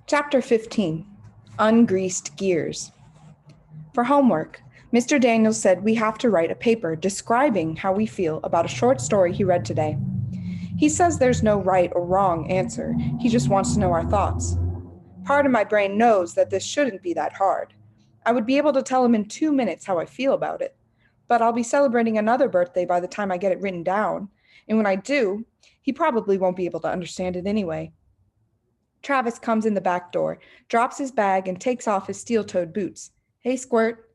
Chapter 15, Ungreased Gears. For homework, Mr. Daniels said we have to write a paper describing how we feel about a short story he read today. He says there's no right or wrong answer, he just wants to know our thoughts. Part of my brain knows that this shouldn't be that hard. I would be able to tell him in 2 minutes how I feel about it, but I'll be celebrating another birthday by the time I get it written down, and when I do, he probably won't be able to understand it anyway. Travis comes in the back door, drops his bag, and takes off his steel-toed boots. Hey, Squirt.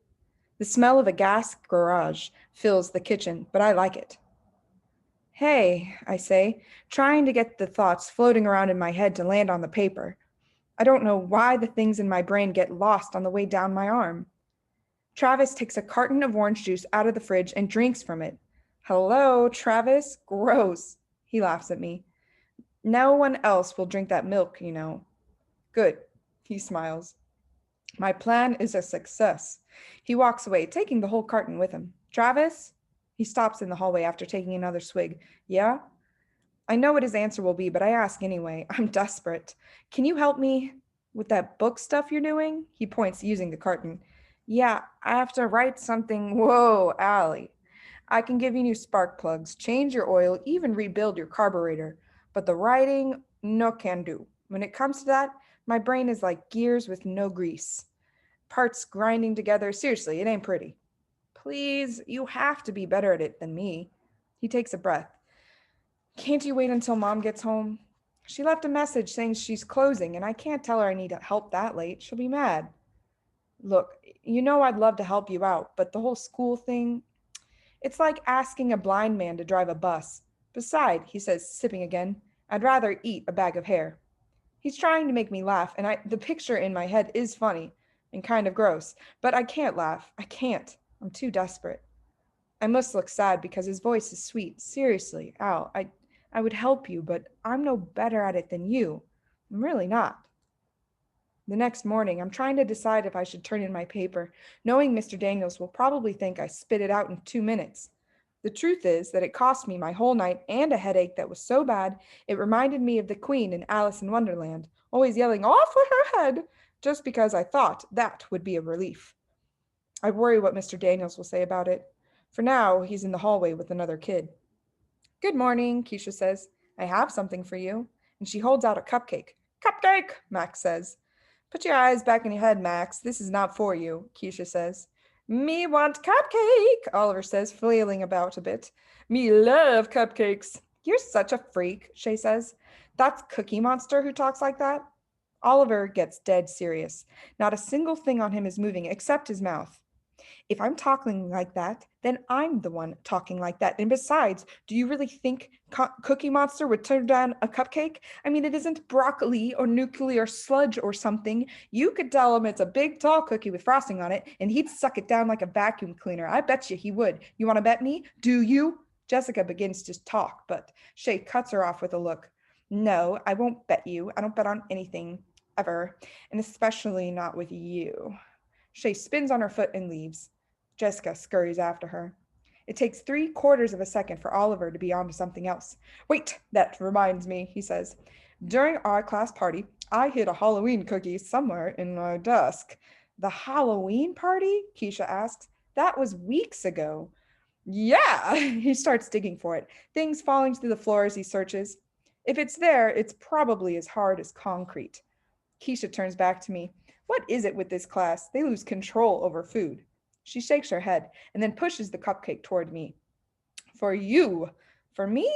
The smell of a gas garage fills the kitchen, but I like it. Hey, I say, trying to get the thoughts floating around in my head to land on the paper. I don't know why the things in my brain get lost on the way down my arm. Travis takes a carton of orange juice out of the fridge and drinks from it. Hello, Travis. Gross. He laughs at me. No one else will drink that milk, you know. Good, he smiles. My plan is a success. He walks away, taking the whole carton with him. Travis? He stops in the hallway after taking another swig. Yeah? I know what his answer will be, but I ask anyway. I'm desperate. Can you help me with that book stuff you're doing? He points, using the carton. Yeah, I have to write something. Whoa, Allie. I can give you new spark plugs, change your oil, even rebuild your carburetor. But the writing, no can do. When it comes to that, my brain is like gears with no grease. Parts grinding together. Seriously, it ain't pretty. Please, you have to be better at it than me. He takes a breath. Can't you wait until Mom gets home? She left a message saying she's closing, and I can't tell her I need help that late. She'll be mad. Look, you know I'd love to help you out, but the whole school thing, it's like asking a blind man to drive a bus. Beside, he says, sipping again, I'd rather eat a bag of hair. He's trying to make me laugh, and the picture in my head is funny and kind of gross, but I can't laugh. I can't. I'm too desperate. I must look sad because his voice is sweet. Seriously, Al, I would help you, but I'm no better at it than you. I'm really not. The next morning, I'm trying to decide if I should turn in my paper, knowing Mr. Daniels will probably think I spit it out in 2 minutes. The truth is that it cost me my whole night and a headache that was so bad it reminded me of the Queen in Alice in Wonderland, always yelling off with her head, just because I thought that would be a relief. I worry what Mr. Daniels will say about it. For now, he's in the hallway with another kid. Good morning, Keisha says. I have something for you. And she holds out a cupcake. Cupcake, Max says. Put your eyes back in your head, Max. This is not for you, Keisha says. Me want cupcake, Oliver says, flailing about a bit. Me love cupcakes. You're such a freak, Shay says. That's Cookie Monster who talks like that? Oliver gets dead serious. Not a single thing on him is moving except his mouth. If I'm talking like that, then I'm the one talking like that. And besides, do you really think Cookie Monster would turn down a cupcake? I mean, it isn't broccoli or nuclear sludge or something. You could tell him it's a big, tall cookie with frosting on it, and he'd suck it down like a vacuum cleaner. I bet you he would. You want to bet me? Do you? Jessica begins to talk, but Shay cuts her off with a look. No, I won't bet you. I don't bet on anything, ever, and especially not with you. Shay spins on her foot and leaves. Jessica scurries after her. It takes 3/4 of a second for Oliver to be on to something else. Wait, that reminds me, he says. During our class party, I hid a Halloween cookie somewhere in my desk. The Halloween party? Keisha asks. That was weeks ago. Yeah, he starts digging for it, things falling through the floor as he searches. If it's there, it's probably as hard as concrete. Keisha turns back to me. What is it with this class? They lose control over food. She shakes her head and then pushes the cupcake toward me. For you. For me?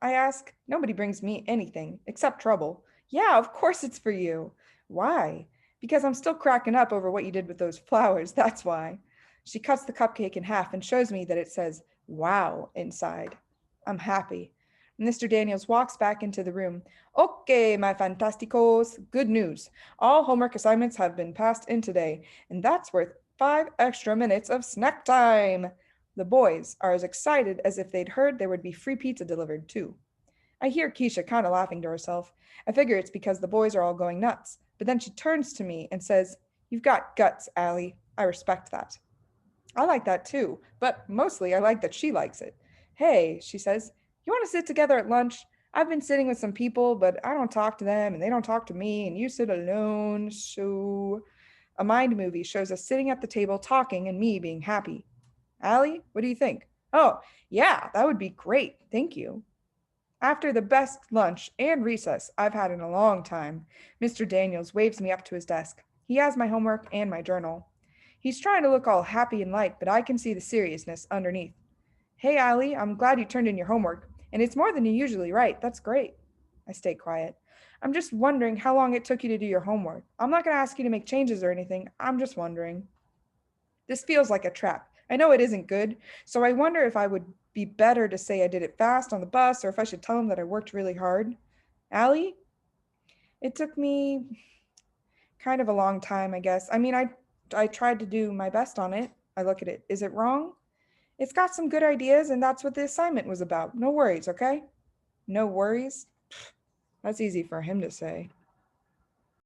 I ask. Nobody brings me anything except trouble. Yeah, of course it's for you. Why? Because I'm still cracking up over what you did with those flowers, that's why. She cuts the cupcake in half and shows me that it says, wow, inside. I'm happy. Mr. Daniels walks back into the room. Okay, my fantasticos, good news. All homework assignments have been passed in today, and that's worth 5 extra minutes of snack time. The boys are as excited as if they'd heard there would be free pizza delivered, too. I hear Keisha kind of laughing to herself. I figure it's because the boys are all going nuts, but then she turns to me and says, You've got guts, Allie. I respect that. I like that too, but mostly I like that she likes it. Hey, she says, you want to sit together at lunch? I've been sitting with some people, but I don't talk to them and they don't talk to me, and you sit alone. So, a mind movie shows us sitting at the table talking and me being happy. Allie, what do you think? Oh, yeah, that would be great. Thank you. After the best lunch and recess I've had in a long time, Mr. Daniels waves me up to his desk. He has my homework and my journal. He's trying to look all happy and light, but I can see the seriousness underneath. Hey, Allie, I'm glad you turned in your homework, and it's more than you usually write. That's great. I stay quiet. I'm just wondering how long it took you to do your homework. I'm not going to ask you to make changes or anything. I'm just wondering. This feels like a trap. I know it isn't good, so I wonder if I would be better to say I did it fast on the bus or if I should tell him that I worked really hard. Allie, it took me kind of a long time, I guess. I tried to do my best on it. I look at it. Is it wrong? It's got some good ideas, and that's what the assignment was about. No worries, okay? No worries? That's easy for him to say.